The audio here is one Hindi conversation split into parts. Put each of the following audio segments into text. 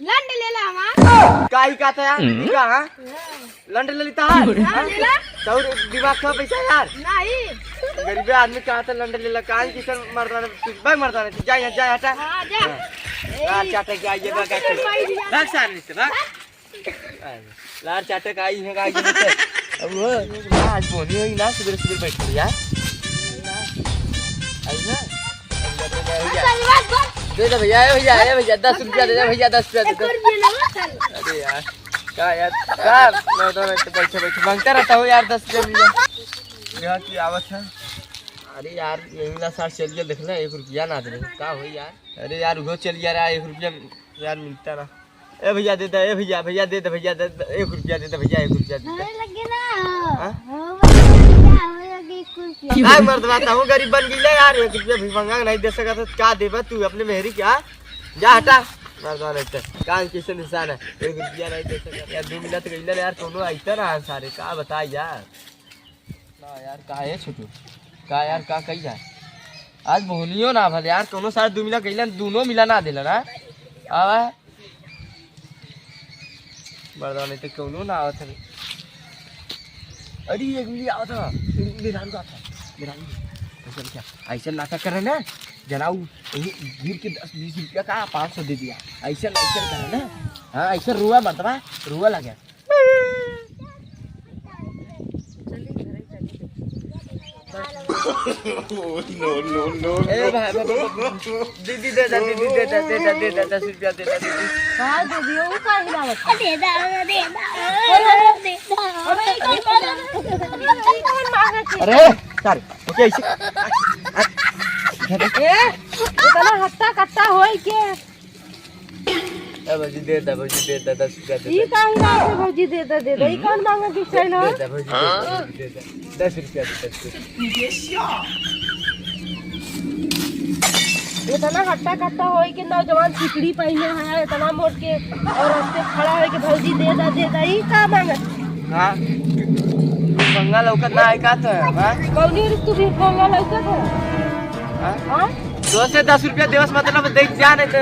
लंड ले ला हमार काई का था यार का हां लंड ले लेता है ले ला तो दिमाग का पैसा यार नहीं गरीब आदमी का था लंड ले ला काई किसन मरदा भाई मरदा जा यहां जा हटा हां जा लार चाटे के आइए बा भाग सामने से भाग लार चाटे का आई है का आइए अब वो आज बोली हुई ना सुबह सुबह बैठ गया आई ना दे दे भैया भैया 10 रुपया दे दे भैया 10 रुपया दे दे अरे यार क्या यार क्या मैं तो बैठे बैठे मांगता रहता हूँ यार 10 रुपया यहाँ की आवत है अरे यार यही ला सार चलिए देख ले 1 रुपया ना दे क्या हो यार अरे यार वो चल गया रहा 1 रुपया यार मिलता ना ए भैया दे दे भैया दे दे भैया 1 रुपया दे दे भैया 1 रुपया दे दे लगे ना काय मर्द बात हूँ गरीब बन गई यार 1 रुपया भी मंगा नहीं दे सका तो क्या देबा तू अपने मेहरी क्या जा हटा मर्दवा नहीं तो कान किसे निशान है 1 रुपया नहीं दे सका यार 2 मिनट गई यार कोनो आइता ना सारे का बता यार ना यार का है छोटू का यार का कही जाए आज बोलियो ना भले यार कोनो सारे 2 मिनट गई दोनों मिला ना दिला ना आवा मर्दवा नहीं तो कोनो ना आवत है अरे एक मिली आवत था मेरा का था मेरा ऐसा क्या ऐसा नाटक कर रहे ना जनाऊ गिर के 10-20 रुपया का 500 दे दिया ऐसा ऐसा कर ना हाँ ऐसा रुआ मरतबा रुआ लग गया नो ए भाई दीदी दे दे दीदी दे दे दे दे दे 10 रुपया दे दे दीदी हां दे दियो वो का हिलावत दे दा अरे सर ओके ऐसे ए इतना हट्टा कट्टा होई के ए भौजी दे दे 10 रुपया दे ई का हिलावत भौजी दे दे ई कौन मांगे कि चलो दे भौजी दे 10 रुपया दे इतना हट्टा कट्टा होई के नौजवान सिकड़ी पहने है इतना मोट के और रास्ते खड़ा है कि भौजी दे दा ई का मांगे हां मंगा लौकत ना है का तो हां कौनी रे तू भी मंगा लौकत है हां तो से 10 रुपया देवस मतलब देख जा नहीं तो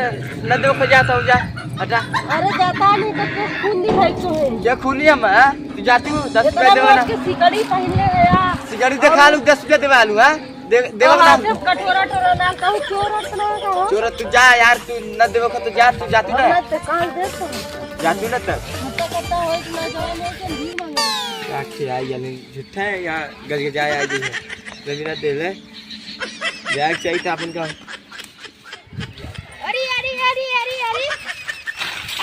न दो खो जाता हूं जा हटा अरे जाता नहीं तो तू खूनी है तो है ये खूनी है मैं तू जाती हूं 10 रुपया देवा ना सिकड़ी पहने है यार सिगड़ी दिखा लू 10 रुपया देवा लू हां देवा ना कटोरा टोरा ना कहू चोर ना कहू चोर तू जा यार तू न देवो तो जा तू जाती ना मैं तो काल देता जाती ना तब हट्टा कट्टा होई कि नौजवान है के भी मांगे आखिर आई यानी झूठा है या गज जाए आई है जमीना दे ले बैग चाहिए था अपन का अरे अरे अरे अरे अरे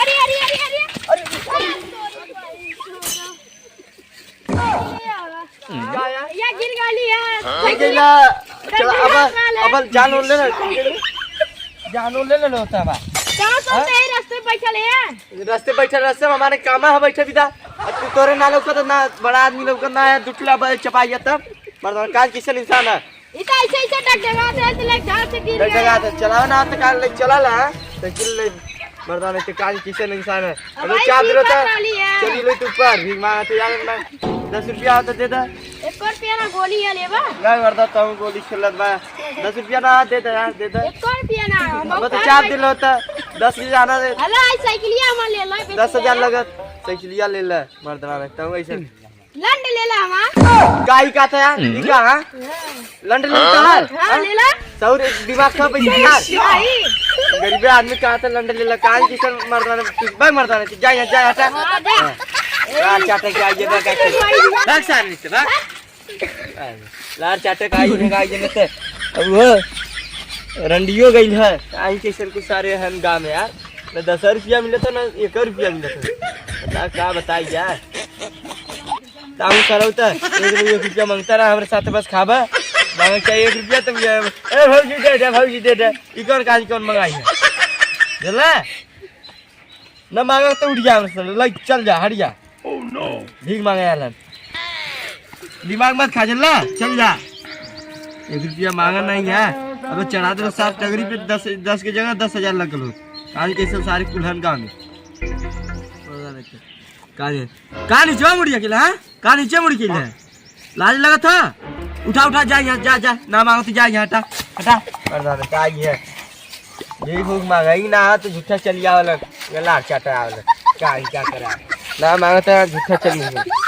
अरे अरे अरे अरे या गिर गाली है गेला चला अब जानो ले ले होता बा कहां से रास्ते बैठल है रास्ते बैठे रास्ते में हमारे काम है बैठे बिदा तू तोरे ना लोग तो ना बड़ा आदमी लोग ना है दुटला चपाइया तब मर्द काज किसन इंसान है इता ऐसे टक जगह से ले जा से गिर जगह से चलाओ ना तो काल ले चला ला तो चल मर्दाने के काज किसन इंसान है अबे क्या दिलो था चली ले तू ऊपर भीख मांगा तो यार मैं 10 रुपया आता दे दे 1 रुपया ना गोली है लेबा नहीं मर्दा तुम गोली खेलत बा 10 रुपया ना दे दे यार दे दे 1 रुपया ना अब तो चार दिलो था 10 की जाना दे हेलो आई साइकिलिया में ले लो 10,000 लगत साइकिलिया ले ले मर्दाने तुम ऐसे लंड ले ला हमार काई का था यार ई का हां लंड लेता है हां ले ला सौर दिमाग का पैसा यार नहीं गरीब आदमी का था लंड ले ला काई किसन मर्दाने भाई मर्दाने जा यहां जा हटा लार चाटे के आइए बा भाग सामने से भाग लार चाटे का आइए का आइए मत अब वो रंडियो गई है आई किसन को सारे हम गांव में यार न 10 रुपया मिले तो ना 1 रुपया मिले बता क्या बताई यार ताऊ करो तो 1 रुपया मांगता रहा हमारे साथ बस खाबा मांगे चाहिए 1 रुपया तुम ए भौजी दे दे ई कौन काज कौन मंगाई है चला न मांगा तो उठ जा हमसे ले चल जा हट जा ओह नो भीख मांगे यार दिमाग मत खा चल जा 1 रुपया मांगा नहीं है अब चढ़ा दे 7 टगरी पे 10 की जगह 10,000 लग लो आज कैसे सारी कुल्हन गांव में कहाँ नीचे मुड़ी अकेला है कहाँ नीचे मुड़ी के लिए लाज लगा था उठा उठा जा यहाँ जा ना मांगो तो जा यहाँ हटा हटा है यही भूख मांगा ही ना तो झूठा चलिया वाला ये लार चाटा आवले क्या करा ना मांगता झूठा चल नहीं